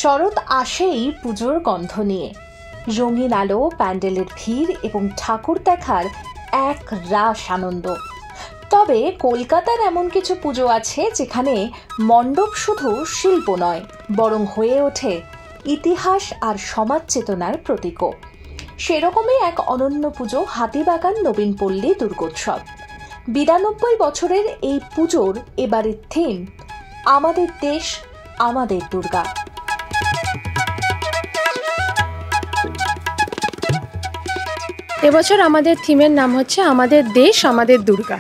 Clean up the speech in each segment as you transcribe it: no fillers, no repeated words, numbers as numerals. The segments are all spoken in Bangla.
শরৎ আসেই পুজোর গন্ধ নিয়ে, রঙিন আলো, প্যান্ডেলের ভিড় এবং ঠাকুর দেখার এক রাস আনন্দ। তবে কলকাতার এমন কিছু পুজো আছে যেখানে মণ্ডপ শুধু শিল্প নয়, বরং হয়ে ওঠে ইতিহাস আর সমাজ চেতনার প্রতীকও। সেরকমই এক অনন্য পুজো হাতিবাগান নবীনপল্লী দুর্গোৎসব। 92 বছরের এই পুজোর এবারের থিম আমাদের দেশ আমাদের দুর্গা। এবছর আমাদের থিমের নাম হচ্ছে আমাদের দেশ আমাদের দুর্গা।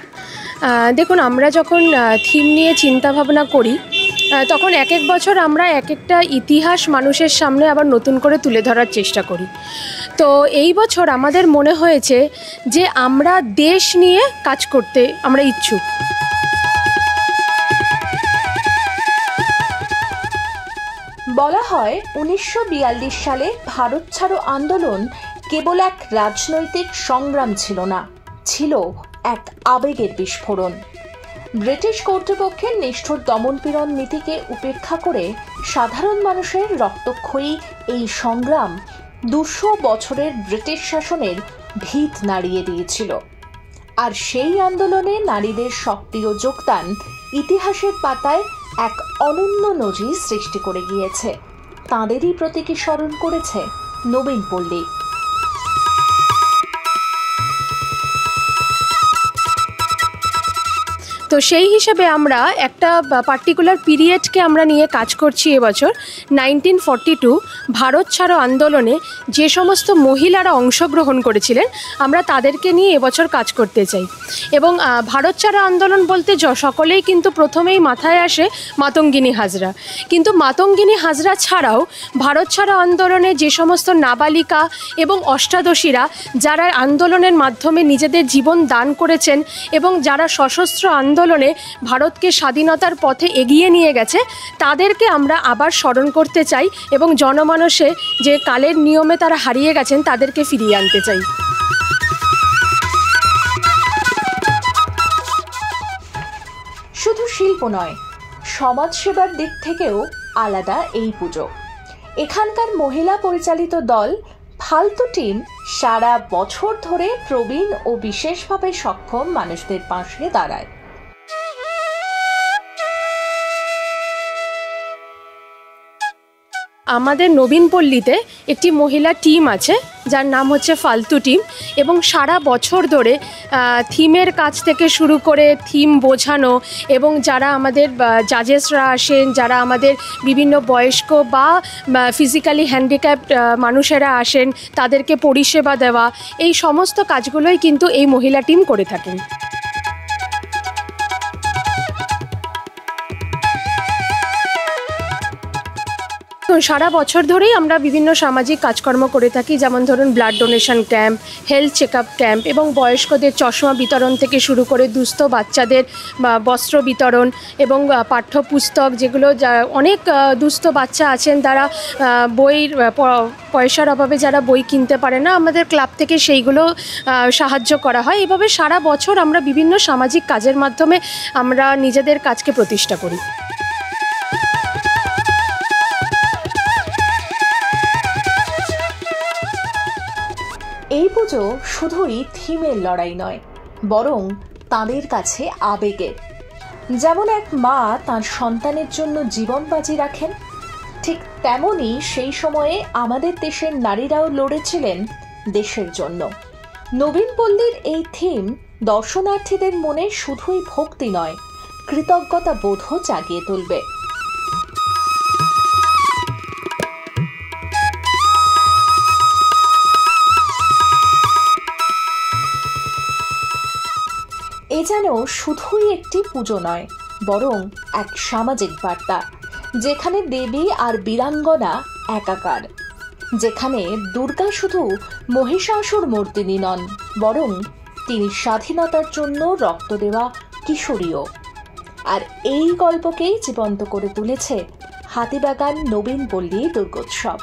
দেখুন, আমরা যখন থিম নিয়ে চিন্তা ভাবনা করি তখন এক এক বছর আমরা এক একটা ইতিহাস মানুষের সামনে আবার নতুন করে তুলে ধরার চেষ্টা করি। তো এই বছর আমাদের মনে হয়েছে যে আমরা দেশ নিয়ে কাজ করতে আমরা ইচ্ছুক। বলা হয় 1942 সালে ভারত ছাড়ো আন্দোলন কেবল এক রাজনৈতিক সংগ্রাম ছিল না, ছিল এক আবেগের বিস্ফোরণ। ব্রিটিশ কর্তৃপক্ষের নিষ্ঠুর দমনপীড়ন নীতিকে উপেক্ষা করে সাধারণ মানুষের রক্তক্ষয়ী এই সংগ্রাম 200 বছরের ব্রিটিশ শাসনের ভিত নাড়িয়ে দিয়েছিল। আর সেই আন্দোলনে নারীদের সক্রিয় যোগদান ইতিহাসের পাতায় এক অনন্য নজির সৃষ্টি করে গিয়েছে। তাঁদেরই প্রতীকী স্মরণ করেছে নবীনপল্লী। তো সেই হিসেবে আমরা একটা পার্টিকুলার পিরিয়ডকে আমরা নিয়ে কাজ করছি এবছর। 1942 ভারত ছাড়ো আন্দোলনে যে সমস্ত মহিলারা অংশগ্রহণ করেছিলেন আমরা তাদেরকে নিয়ে এবছর কাজ করতে চাই। এবং ভারত ছাড়ো আন্দোলন বলতে সকলেই কিন্তু প্রথমেই মাথায় আসে মাতঙ্গিনী হাজরা, কিন্তু মাতঙ্গিনী হাজরা ছাড়াও ভারত ছাড়ো আন্দোলনে যে সমস্ত নাবালিকা এবং অষ্টাদশীরা যারা আন্দোলনের মাধ্যমে নিজেদের জীবন দান করেছেন এবং যারা সশস্ত্র আন্দোলনে ভারতকে স্বাধীনতার পথে এগিয়ে নিয়ে গেছে, তাদেরকে আমরা আবার স্মরণ করতে চাই এবং জনমানসে যে কালের নিয়মে তারা হারিয়ে গেছেন তাদেরকে ফিরিয়ে আনতে চাই। শুধু শিল্প নয়, সমাজসেবার দিক থেকেও আলাদা এই পুজো। এখানকার মহিলা পরিচালিত দল ফালতু টিম সারা বছর ধরে প্রবীণ ও বিশেষভাবে সক্ষম মানুষদের পাশে দাঁড়ায়। আমাদের নবীনপল্লীতে একটি মহিলা টিম আছে যার নাম হচ্ছে ফালতু টিম, এবং সারা বছর ধরে থিমের কাজ থেকে শুরু করে থিম বোঝানো এবং যারা আমাদের জাজেসরা আসেন, যারা আমাদের বিভিন্ন বয়স্ক বা ফিজিক্যালি হ্যান্ডিক্যাপড মানুষেরা আসেন তাদেরকে পরিষেবা দেওয়া, এই সমস্ত কাজগুলোই কিন্তু এই মহিলা টিম করে থাকেন। সারা বছর ধরেই আমরা বিভিন্ন সামাজিক কাজকর্ম করে থাকি, যেমন ধরুন blood donation camp, health check up camp এবং বয়স্কদের চশমা বিতরণ থেকে শুরু করে দুস্থ বাচ্চাদের বস্ত্র বিতরণ এবং পাঠ্যপুস্তক, যেগুলো অনেক দুস্থ বাচ্চা আছেন তারা বইয়ের পয়সার অভাবে যারা বই কিনতে পারে না, আমাদের ক্লাব থেকে সেইগুলো সাহায্য করা হয়। এভাবে সারা বছর আমরা বিভিন্ন সামাজিক কাজের মাধ্যমে আমরা নিজেদের কাজকে প্রতিষ্ঠা করি। এই পুজো শুধুই থিমের লড়াই নয়, বরং তাদের কাছে আবেগের। যেমন এক মা তার সন্তানের জন্য জীবন বাজি রাখেন, ঠিক তেমনই সেই সময়ে আমাদের দেশের নারীরাও লড়েছিলেন দেশের জন্য। নবীনপল্লীর এই থিম দর্শনার্থীদের মনে শুধুই ভক্তি নয়, কৃতজ্ঞতা বোধও জাগিয়ে তুলবে। এ যেন শুধুই একটি পুজো নয়, বরং এক সামাজিক বার্তা, যেখানে দেবী আর বীরাঙ্গনা একাকার, যেখানে দুর্গা শুধু মহিষাসুর মর্দিনী নন, বরং তিনি স্বাধীনতার জন্য রক্ত দেওয়া কিশোরীও। আর এই গল্পকেই জীবন্ত করে তুলেছে হাতিবাগান নবীনপল্লী দুর্গোৎসব।